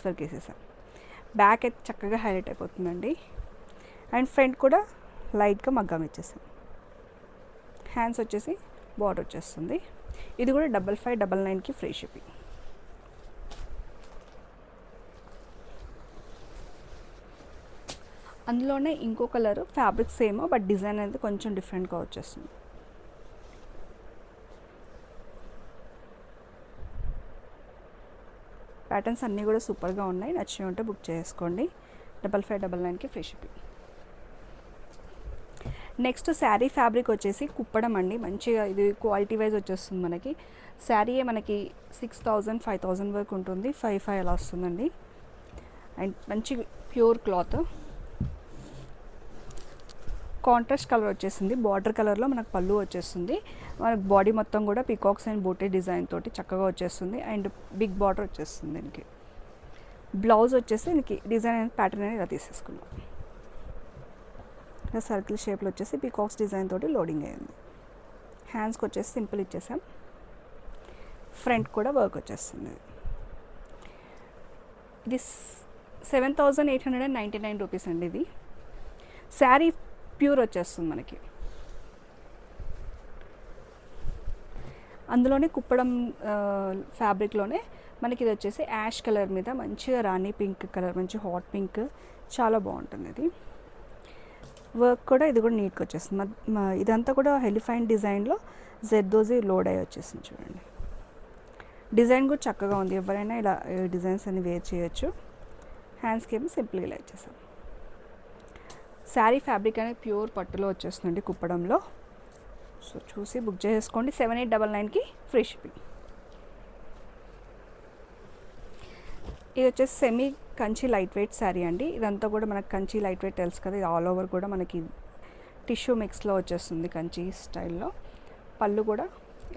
Work వేసేసాం. Back అయితే చక్కగా హైలైట్ అయిపోతుందండి. అండ్ ఫ్రంట్ కూడా లైట్గా మగ్గం ఇచ్చేసాం. హ్యాండ్స్ వచ్చేసి బార్డర్ వచ్చేస్తుంది. ఇది కూడా 5599కి ఫ్రీ షిప్పింగ్. అందులోనే ఇంకో colour, fabric same but design అనేది కొంచెం డిఫరెంట్గా వచ్చేస్తుంది. ప్యాటర్న్స్ అన్నీ కూడా సూపర్గా ఉన్నాయి. నచ్చి ఉంటే బుక్ చేసుకోండి. 5599కి free shipping. Next sari fabric వచ్చేసి కుప్పడం అండి. మంచిగా ఇది క్వాలిటీ వైజ్ వచ్చేస్తుంది. మనకి శారీయే మనకి 6000 5000 వరకు ఉంటుంది. 55 అలా వస్తుందండి. అండ్ మంచి ప్యూర్ క్లాత్, కాంట్రాస్ట్ కలర్ వచ్చేసింది. బార్డర్ కలర్లో మనకు పళ్ళు వచ్చేస్తుంది. మనకు బాడీ మొత్తం కూడా పికాక్స్ అండ్ బూటీ డిజైన్ తోటి చక్కగా వచ్చేస్తుంది. అండ్ బిగ్ బార్డర్ వచ్చేస్తుంది. దీనికి బ్లౌజ్ వచ్చేసి దీనికి డిజైన్ అనేది ప్యాటర్న్ అనేది ఇలా తీసేసుకున్నాం. ఇలా సర్కిల్ షేప్లో వచ్చేసి పికాక్స్ డిజైన్ తోటి లోడింగ్ అయ్యింది. హ్యాండ్స్కి వచ్చేసి సింపుల్ ఇచ్చేసాం. ఫ్రంట్ కూడా వర్క్ వచ్చేస్తుంది. ఇది 7899 రూపీస్ అండి. ఇది శారీ ప్యూర్ వచ్చేస్తుంది మనకి. అందులోనే కుప్పడం ఫ్యాబ్రిక్లోనే మనకి ఇది వచ్చేసి యాష్ కలర్ మీద మంచిగా రాణి పింక్ కలర్, మంచి హాట్ పింక్, చాలా బాగుంటుంది. ఇది వర్క్ కూడా ఇది కూడా నీట్గా వచ్చేస్తుంది. ఇదంతా కూడా హెలిఫైన్ డిజైన్లో జెర్దోజీ లోడ్ అయ్యి వచ్చేసింది. చూడండి డిజైన్ కూడా చక్కగా ఉంది. ఎవరైనా ఇలా డిజైన్స్ అన్ని వేర్ చేయొచ్చు. హ్యాండ్స్కి ఏమో సింపుల్గా ఇలా ఇచ్చేసాం. శారీ ఫ్యాబ్రిక్ అనేది ప్యూర్ పట్టులో వచ్చేస్తుందండి కుప్పడంలో. సో చూసి బుక్ చేసుకోండి. 7899కి ఫ్రీ షిప్పింగ్. ఇది వచ్చేసి semi Kanchi light weight sari అండి. ఇదంతా కూడా మనకు కంచి లైట్ వెయిట్ తెలుసు కదా. ఇది ఆల్ ఓవర్ కూడా మనకి టిష్యూ మిక్స్లో వచ్చేస్తుంది కంచి స్టైల్లో. పళ్ళు కూడా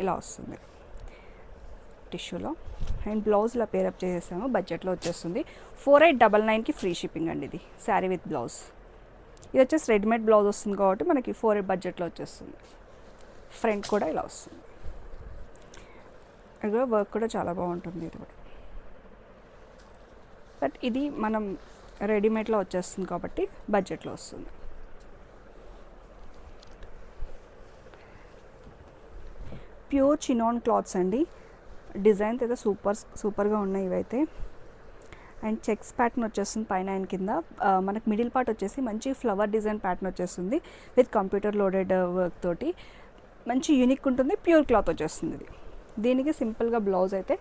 ఇలా వస్తుంది టిష్యూలో. అండ్ బ్లౌజ్లో పేరప్ చేసేసాము. బడ్జెట్లో వచ్చేస్తుంది. 4899కి ఫ్రీ షిప్పింగ్ అండి. ఇది శారీ విత్ బ్లౌజ్. ఇది వచ్చేసి రెడీమేడ్ బ్లౌజ్ వస్తుంది కాబట్టి మనకి 48 బడ్జెట్లో వచ్చేస్తుంది. ఫ్రంట్ కూడా ఇలా వస్తుంది. ఇది కూడా వర్క్ కూడా చాలా బాగుంటుంది. ఇది కూడా బట్ ఇది మనం రెడీమేడ్లో వచ్చేస్తుంది కాబట్టి బడ్జెట్లో వస్తుంది. ప్యూర్ చినాన్ క్లాత్స్ అండి. డిజైన్స్ అయితే సూపర్గా ఉన్నాయి ఇవైతే. అండ్ చెక్స్ ప్యాటర్న్ వచ్చేస్తుంది పైన అండ్ కింద. మనకు మిడిల్ పార్ట్ వచ్చేసి మంచి ఫ్లవర్ డిజైన్ ప్యాటర్న్ వచ్చేస్తుంది విత్ కంప్యూటర్ లోడెడ్ వర్క్ తోటి. మంచి యూనిక్ ఉంటుంది. ప్యూర్ క్లాత్ వచ్చేస్తుంది ఇది. దీనికి సింపుల్గా బ్లౌజ్ అయితే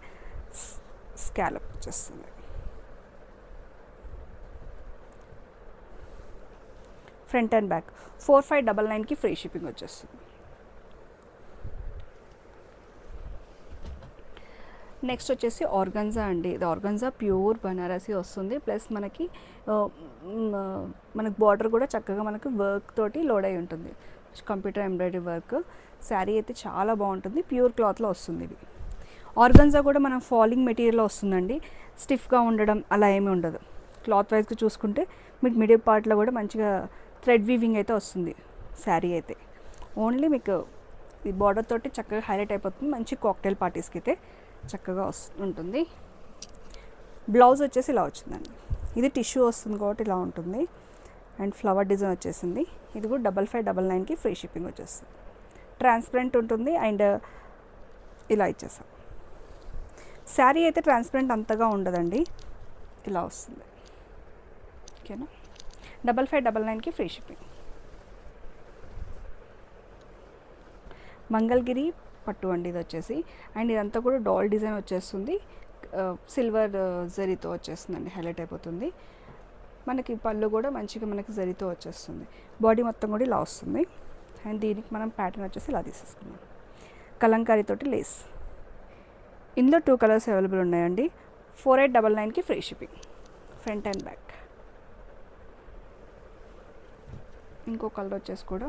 స్కాలప్ వచ్చేస్తుంది. ఫ్రంట్ అండ్ బ్యాక్ 4599కి ఫ్రీ షిప్పింగ్ వచ్చేస్తుంది. నెక్స్ట్ వచ్చేసి ఆర్గన్జా అండి. ఇది ఆర్గన్జా ప్యూర్ బనారసీ వస్తుంది. ప్లస్ మనకి బార్డర్ కూడా చక్కగా మనకు వర్క్ తోటి లోడ్ అయి ఉంటుంది. Computer embroidery work. శారీ అయితే చాలా బాగుంటుంది. ప్యూర్ క్లాత్లో వస్తుంది. ఇది ఆర్గన్జా కూడా మనం ఫాలింగ్ మెటీరియల్లో వస్తుందండి. స్టిఫ్గా ఉండడం అలా ఏమీ ఉండదు. క్లాత్ వైజ్గా చూసుకుంటే మీకు మిడిల్ పార్ట్లో కూడా మంచిగా థ్రెడ్ వీవింగ్ అయితే వస్తుంది. శారీ అయితే ఓన్లీ మీకు ఈ బార్డర్ తోటి చక్కగా హైలైట్ అయిపోతుంది. మంచి కాక్టైల్ పార్టీస్కి అయితే చక్కగా ఉంటుంది. బ్లౌజ్ వచ్చేసి ఇలా వచ్చిందండి. ఇది టిష్యూ వస్తుంది కాబట్టి ఇలా ఉంటుంది. అండ్ ఫ్లవర్ డిజైన్ వచ్చేసింది. ఇది కూడా 5599కి ఫ్రీ షిప్పింగ్ వచ్చేస్తుంది. ట్రాన్స్పరెంట్ ఉంటుంది. అండ్ ఇలా ఇచ్చేసాం. శారీ అయితే ట్రాన్స్పరెంట్ అంతగా ఉండదండి. ఇలా వస్తుంది. ఓకేనా. 5599కి ఫ్రీ షిప్పింగ్. మంగళగిరి పట్టు అండి ఇది వచ్చేసి. అండ్ ఇదంతా కూడా డాల్ డిజైన్ వచ్చేస్తుంది. సిల్వర్ జరీతో వచ్చేస్తుందండి. హైలైట్ అయిపోతుంది. మనకి పళ్ళు కూడా మంచిగా మనకి జరీతో వచ్చేస్తుంది. బాడీ మొత్తం కూడా ఇలా వస్తుంది. అండ్ దీనికి మనం ప్యాటర్న్ వచ్చేసి ఇలా తీసేసుకున్నాం. కలంకారీతోటి లేస్. ఇందులో 2 కలర్స్ అవైలబుల్ ఉన్నాయండి. 4899కి free shipping. Front and back. ఇంకో కలర్ వచ్చేసి కూడా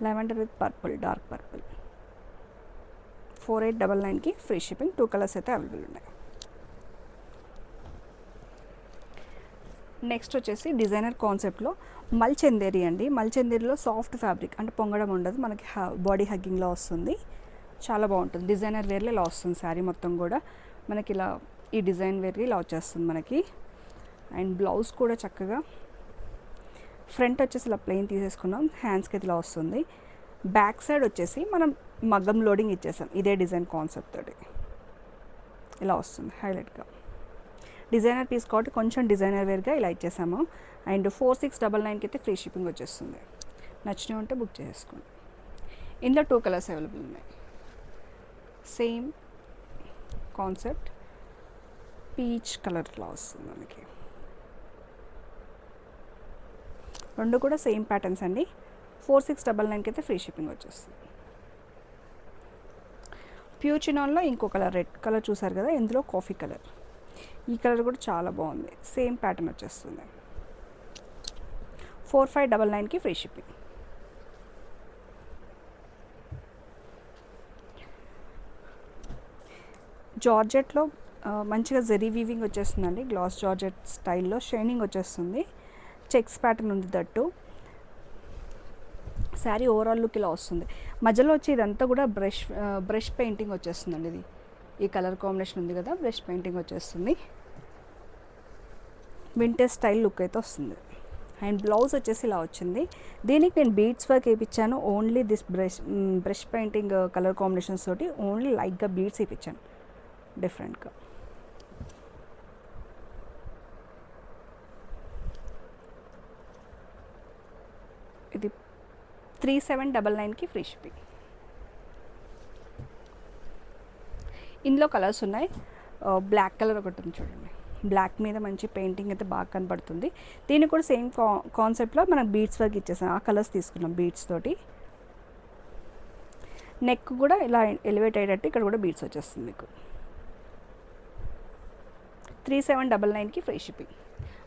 lavender with purple, dark purple. 4899కి ఫ్రీ షిప్పింగ్. 2 కలర్స్ అయితే అవైలబుల్ ఉన్నాయి. నెక్స్ట్ వచ్చేసి డిజైనర్ కాన్సెప్ట్లో మల్చందేరి అండి. మల్చందేరిలో సాఫ్ట్ ఫ్యాబ్రిక్ అంటే పొంగడం ఉండదు. మనకి బాడీ హగ్గింగ్లో వస్తుంది. చాలా బాగుంటుంది. డిజైనర్ వేర్లో ఇలా వస్తుంది శారీ మొత్తం కూడా. మనకి ఇలా ఈ డిజైన్ వేర్గా ఇలా వచ్చేస్తుంది మనకి. అండ్ బ్లౌజ్ కూడా చక్కగా ఫ్రంట్ వచ్చేసి ఇలా ప్లెయిన్ తీసేసుకున్నాం, హ్యాండ్స్కి అయితే ఇలా వస్తుంది. బ్యాక్ సైడ్ వచ్చేసి మనం మగ్గం లోడింగ్ ఇచ్చేసాం ఇదే డిజైన్ కాన్సెప్ట్ తోటి ఇలా వస్తుంది హైలైట్గా. డిజైనర్ పీస్ కాబట్టి కొంచెం డిజైనర్ వేర్గా ఇలా ఇచ్చేసాము. అండ్ 4699కి అయితే ఫ్రీ షిప్పింగ్ వచ్చేస్తుంది. నచ్చినవి ఉంటే బుక్ చేసుకోండి. ఇందులో 2 కలర్స్ అవైలబుల్ ఉన్నాయి. సేమ్ కాన్సెప్ట్ పీచ్ కలర్లో వస్తుంది మనకి. రెండు కూడా సేమ్ ప్యాటర్న్స్ అండి. 4699కి అయితే ఫ్రీ షిప్పింగ్ వచ్చేస్తుంది. ప్యూర్ చినాన్లో ఇంకో కలర్ రెడ్ కలర్ చూసారు కదా, ఇందులో కాఫీ కలర్. ఈ కలర్ కూడా చాలా బాగుంది, సేమ్ ప్యాటర్న్ వచ్చేస్తుంది. 4599కి ఫ్రీ షిప్పింగ్. జార్జెట్లో మంచిగా జరీ వీవింగ్ వచ్చేస్తుందండి. గ్లాస్ జార్జెట్ స్టైల్లో షైనింగ్ వచ్చేస్తుంది. చెక్స్ ప్యాటర్న్ ఉంది దట్టు. శారీ ఓవరాల్ లుక్ ఇలా వస్తుంది. మధ్యలో వచ్చి ఇదంతా కూడా బ్రష్ పెయింటింగ్ వచ్చేస్తుందండి. ఇది ఈ కలర్ కాంబినేషన్ ఉంది కదా, బ్రష్ పెయింటింగ్ వచ్చేస్తుంది. వింటేజ్ స్టైల్ లుక్ అయితే వస్తుంది. అండ్ బ్లౌజ్ వచ్చేసి ఇలా వచ్చింది. దీనికి నేను బీడ్స్ వర్క్ వేయించాను. Only this brush painting colour combinations తోటి ఓన్లీ లైట్గా బీడ్స్ వేయించాను డిఫరెంట్గా. ఇది 3799కి ఫ్రీ షిప్పింగ్. ఇందులో కలర్స్ ఉన్నాయి. బ్లాక్ కలర్ ఒకటి ఉంది చూడండి, బ్లాక్ మీద మంచి పెయింటింగ్ అయితే బాగా కనపడుతుంది. దీనికి కూడా సేమ్ కాన్సెప్ట్లో మనం బీడ్స్ వర్క్ ఇచ్చేసాం. ఆ కలర్స్ తీసుకున్నాం బీడ్స్ తోటి. నెక్ కూడా ఇలా ఎలివేట్ అయ్యేటట్టు ఇక్కడ కూడా బీడ్స్ వచ్చేస్తుంది మీకు. 3799కి ఫ్రీ షిప్పింగ్.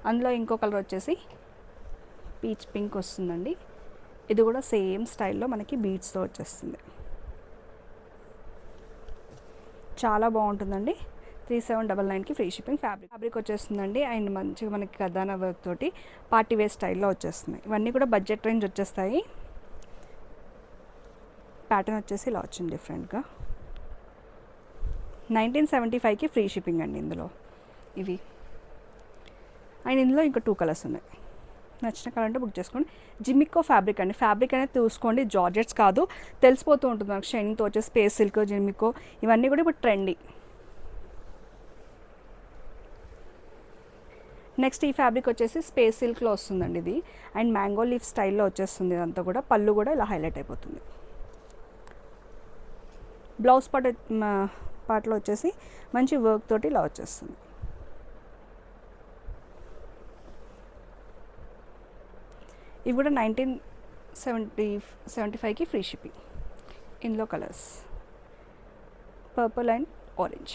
అందులో ఇంకో కలర్ వచ్చేసి పీచ్ పింక్ వస్తుందండి. ఇది కూడా సేమ్ స్టైల్లో మనకి బీడ్స్తో వచ్చేస్తుంది. చాలా బాగుంటుందండి. 3799కి ఫ్రీ షిప్పింగ్. ఫ్యాబ్రిక్ వచ్చేస్తుందండి. అండ్ మంచిగా మనకి కదానా వర్క్ తోటి పార్టీ వేర్ స్టైల్లో వచ్చేస్తున్నాయి. ఇవన్నీ కూడా బడ్జెట్ రేంజ్ వచ్చేస్తాయి. ప్యాటర్న్ వచ్చేసి ఇలా వచ్చింది డిఫరెంట్గా. 1975కి ఫ్రీ షిప్పింగ్ అండి ఇందులో ఇవి. అండ్ ఇందులో ఇంకా 2 కలర్స్ ఉన్నాయి. నచ్చిన కలర్ అంటే బుక్ చేసుకోండి. జిమిక్కో ఫ్యాబ్రిక్ అండి. ఫ్యాబ్రిక్ అనేది చూసుకోండి, జార్జెట్స్ కాదు, తెలిసిపోతూ ఉంటుంది మనకు. షైనింగ్తో వచ్చే స్పేస్ సిల్క్, జిమిక్కో ఇవన్నీ కూడా ఇప్పుడు ట్రెండీ. నెక్స్ట్ ఈ ఫ్యాబ్రిక్ వచ్చేసి స్పేస్ సిల్క్లో వస్తుందండి ఇది. అండ్ మ్యాంగో లీఫ్ స్టైల్లో వచ్చేస్తుంది ఇదంతా కూడా. పళ్ళు కూడా ఇలా హైలైట్ అయిపోతుంది. బ్లౌజ్ పార్ట్లో వచ్చేసి మంచి వర్క్ తోటి ఇలా వచ్చేస్తుంది. ఇవి కూడా 1975కి ఫ్రీ షిప్పింగ్. ఇందులో కలర్స్ పర్పుల్ అండ్ ఆరెంజ్.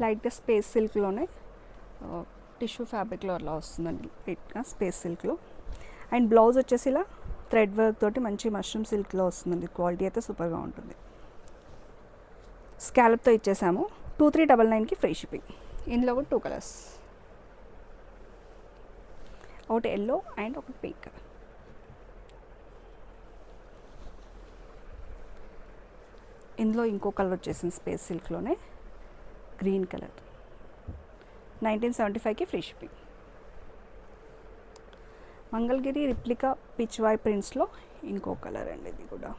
లైట్గా స్పేస్ సిల్క్లోనే టిష్యూ ఫ్యాబ్రిక్లో అలా వస్తుందండి లైట్గా స్పేస్ సిల్క్లో. అండ్ బ్లౌజ్ వచ్చేసి ఇలా థ్రెడ్ వర్క్ తోటి మంచి మష్రూమ్ సిల్క్లో వస్తుందండి. క్వాలిటీ అయితే సూపర్గా ఉంటుంది. స్కాలప్తో ఇచ్చేసాము. 2399కి ఫ్రీ షిప్పింగ్. ఇందులో కూడా 2 కలర్స్, ఒకటి ఎల్లో అండ్ ఒకటి పింక్. ఇందులో ఇంకో కలర్ వచ్చేసింది స్పేస్ సిల్క్లోనే, గ్రీన్ కలర్. 1975కి free shipping. Mangalagiri replica Pichwai ప్రింట్స్లో ఇంకో కలర్ అండి. ఇది కూడా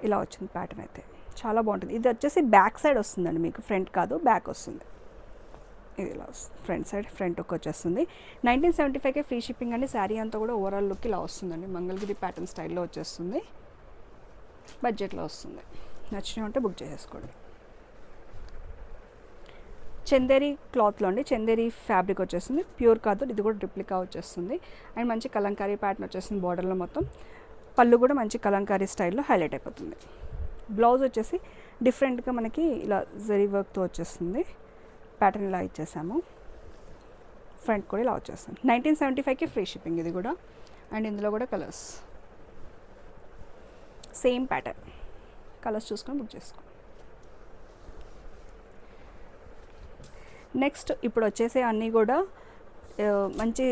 ఇలా వచ్చింది ప్యాటర్న్ అయితే చాలా బాగుంటుంది. ఇది వచ్చేసి బ్యాక్ సైడ్ వస్తుందండి మీకు, ఫ్రంట్ కాదు బ్యాక్ వస్తుంది. ఇది ఇలా వస్తుంది ఫ్రంట్ సైడ్, ఫ్రంట్ ఒక వచ్చేస్తుంది. 1975కే ఫ్రీ షిప్పింగ్ అండి. శారీ అంతా కూడా ఓవరాల్ లుక్ ఇలా వస్తుందండి. మంగళగిరి ప్యాటర్న్ స్టైల్లో వచ్చేస్తుంది, బడ్జెట్లో వస్తుంది. నచ్చినవి ఉంటే బుక్ చేసేసుకోండి. చందేరి క్లాత్లో అండి, చందేరి ఫ్యాబ్రిక్ వచ్చేస్తుంది, ప్యూర్ కాదు, ఇది కూడా రిప్లికా వచ్చేస్తుంది. అండ్ మంచి కలంకారీ ప్యాటర్న్ వచ్చేస్తుంది బార్డర్లో మొత్తం. పళ్ళు కూడా మంచి కలంకారీ స్టైల్లో హైలైట్ అయిపోతుంది. బ్లౌజ్ వచ్చేసి డిఫరెంట్గా మనకి ఇలా జరీ వర్క్తో వచ్చేస్తుంది. ప్యాటర్న్ ఇలా ఇచ్చేసాము. ఫ్రంట్ కూడా ఇలా వచ్చేస్తుంది. 1975కి ఫ్రీ షిప్పింగ్ ఇది కూడా. అండ్ ఇందులో కూడా కలర్స్ సేమ్ ప్యాటర్న్. కలర్స్ చూసుకొని బుక్ చేసుకో. నెక్స్ట్ ఇప్పుడు వచ్చేసే అన్నీ కూడా మంచి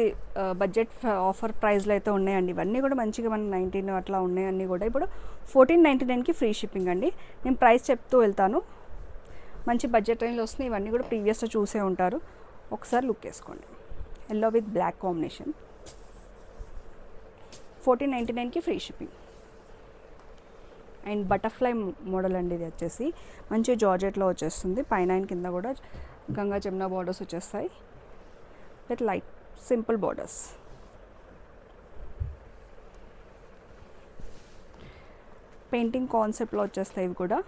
బడ్జెట్ ఆఫర్ ప్రైస్లో అయితే ఉన్నాయండి. ఇవన్నీ కూడా మంచిగా 119 అట్లా ఉన్నాయన్నీ కూడా. ఇప్పుడు 1499కి ఫ్రీ షిప్పింగ్ అండి. నేను ప్రైస్ చెప్తూ వెళ్తాను. మంచి బడ్జెట్ రేంజ్లో వస్తున్నాయి. ఇవన్నీ కూడా ప్రీవియస్లో చూసే ఉంటారు, ఒకసారి లుక్ వేసుకోండి. ఎల్లో విత్ బ్లాక్ కాంబినేషన్, 1499కి free shipping. And butterfly model అండి ఇది వచ్చేసి. మంచి జార్జెట్లో వచ్చేస్తుంది. పైన కింద కూడా గంగా జమున బార్డర్స్ వచ్చేస్తాయి with light simple borders. Painting కాన్సెప్ట్లో వచ్చేస్తాయి ఇవి కూడా.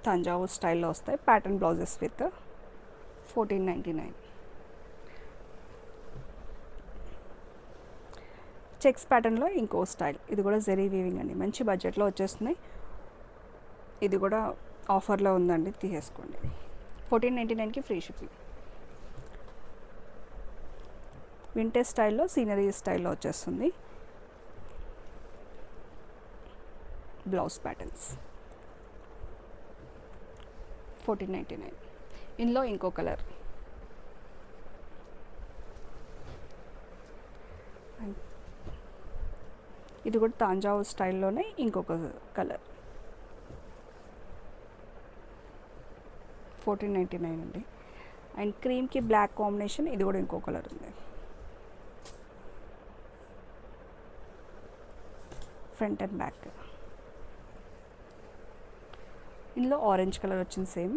తంజావూర్ స్టైల్లో వస్తాయి. Pattern blouses with 1499. చెక్స్ ప్యాటర్న్లో ఇంకో స్టైల్. ఇది కూడా జెరీ వీవింగ్ అండి. మంచి బడ్జెట్లో వచ్చేస్తున్నాయి. ఇది కూడా ఆఫర్లో ఉందండి, తీసేసుకోండి. 1499కి ఫ్రీ షిప్పింగ్. వింటేజ్ స్టైల్లో సీనరీ స్టైల్లో వచ్చేస్తుంది. Blouse patterns 1499. ఇందులో ఇంకో కలర్. ఇది కూడా తాంజావూర్ స్టైల్లోనే ఇంకొక కలర్. 1499 అండి. అండ్ క్రీమ్కి బ్లాక్ కాంబినేషన్. ఇది కూడా ఇంకో కలర్ ఉంది. Front and back. ఇందులో ఆరెంజ్ కలర్ వచ్చింది. సేమ్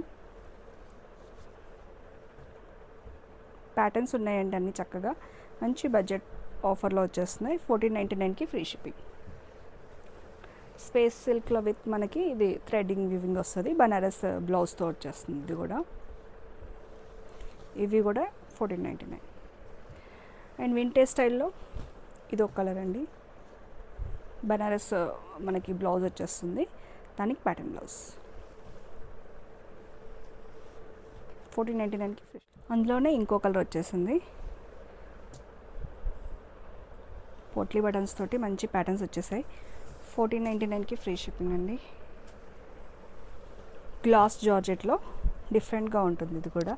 ప్యాటర్న్స్ ఉన్నాయండి అన్నీ చక్కగా. మంచి బడ్జెట్ ఆఫర్లో వచ్చేస్తున్నాయి. 1499కి ఫ్రీ షిప్పింగ్. స్పేస్ సిల్క్లో విత్ మనకి ఇది థ్రెడ్డింగ్ వివింగ్ వస్తుంది. బనారస్ బ్లౌజ్తో వచ్చేస్తుంది ఇది కూడా. ఇవి కూడా 1499. అండ్ వింటేజ్ స్టైల్లో ఇది ఒక కలర్ అండి. బనారస్ మనకి బ్లౌజ్ వచ్చేస్తుంది, దానికి ప్యాటర్న్ బ్లౌజ్. 1499కి ఫ్రీ. అందులోనే ఇంకో కలర్ వచ్చేసింది. పోట్లీ బటన్స్ తోటి మంచి ప్యాటర్న్స్ వచ్చేసాయి. 1499కి ఫ్రీ షిప్పింగ్ అండి. గ్లాస్ జార్జెట్లో డిఫరెంట్గా ఉంటుంది ఇది కూడా.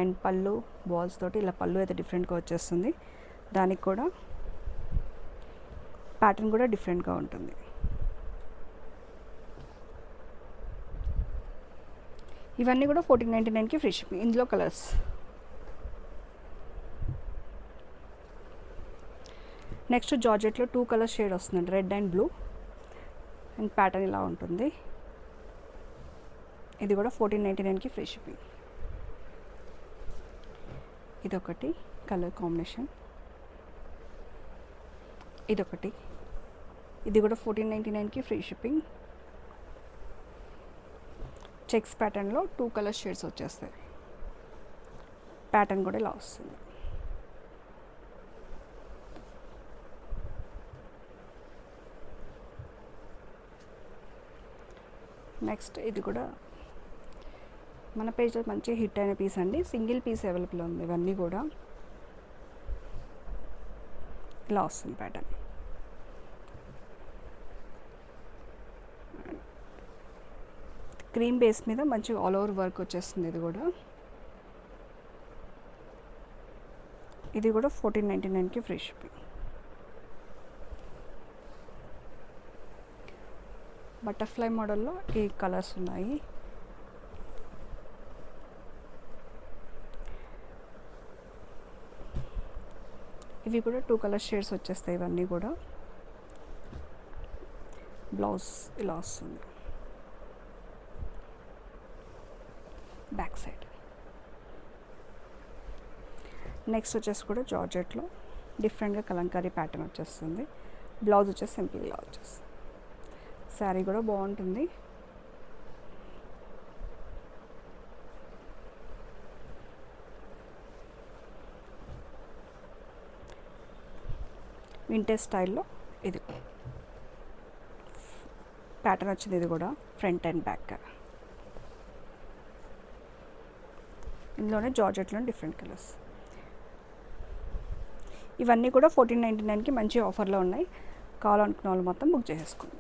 అండ్ పళ్ళు బాల్స్ తోటి ఇలా పళ్ళు అయితే డిఫరెంట్గా వచ్చేస్తుంది. దానికి కూడా ప్యాటర్న్ కూడా డిఫరెంట్గా ఉంటుంది. ఇవన్నీ కూడా 1499కి ఫ్రీ షిప్పింగ్. ఇందులో కలర్స్ నెక్స్ట్ జార్జెట్లో 2 కలర్ షేడ్ వస్తుందండి, red and blue. And pattern ఇలా ఉంటుంది. ఇది కూడా 1499కి ఫ్రీ షిప్పింగ్. ఇదొకటి కలర్ కాంబినేషన్, ఇదొకటి. ఇది కూడా 1499కి ఫ్రీ షిప్పింగ్. చెక్స్ ప్యాటర్న్లో 2 కలర్ షేడ్స్ వచ్చేస్తాయి. ప్యాటర్న్ కూడా ఇలా వస్తుంది. నెక్స్ట్ ఇది కూడా మన పేజ్లో మంచి హిట్ అయిన పీస్ అండి. సింగిల్ పీస్ అవైలబుల్ ఉంది. ఇవన్నీ కూడా ఇలా వస్తుంది ప్యాటర్న్. క్రీమ్ బేస్ మీద మంచి ఆల్ ఓవర్ వర్క్ వచ్చేస్తుంది. ఇది కూడా 1499కి ఫ్రీ షిప్పింగ్. బటర్ఫ్లై మోడల్లో ఈ కలర్స్ ఉన్నాయి. ఇవి కూడా 2 కలర్ షేడ్స్ వచ్చేస్తాయి. ఇవన్నీ కూడా బ్లౌజ్ ఇలా వస్తుంది. Back side. నెక్స్ట్ వచ్చేసి కూడా జార్జెట్లో డిఫరెంట్గా కలంకారీ ప్యాటర్న్ వచ్చేస్తుంది. బ్లౌజ్ వచ్చేసి సింపుల్గా వచ్చేస్తుంది. శారీ కూడా బాగుంటుంది. వింటేజ్ స్టైల్లో ఇది ప్యాటర్న్ వచ్చింది. ఇది కూడా ఫ్రంట్ అండ్ బ్యాక్. ఇందులోనే జార్జెట్లో డిఫరెంట్ కలర్స్. ఇవన్నీ కూడా 1499కి మంచి ఆఫర్లో ఉన్నాయి. కావాలనుకున్న వాళ్ళు మొత్తం బుక్ చేసేసుకోండి.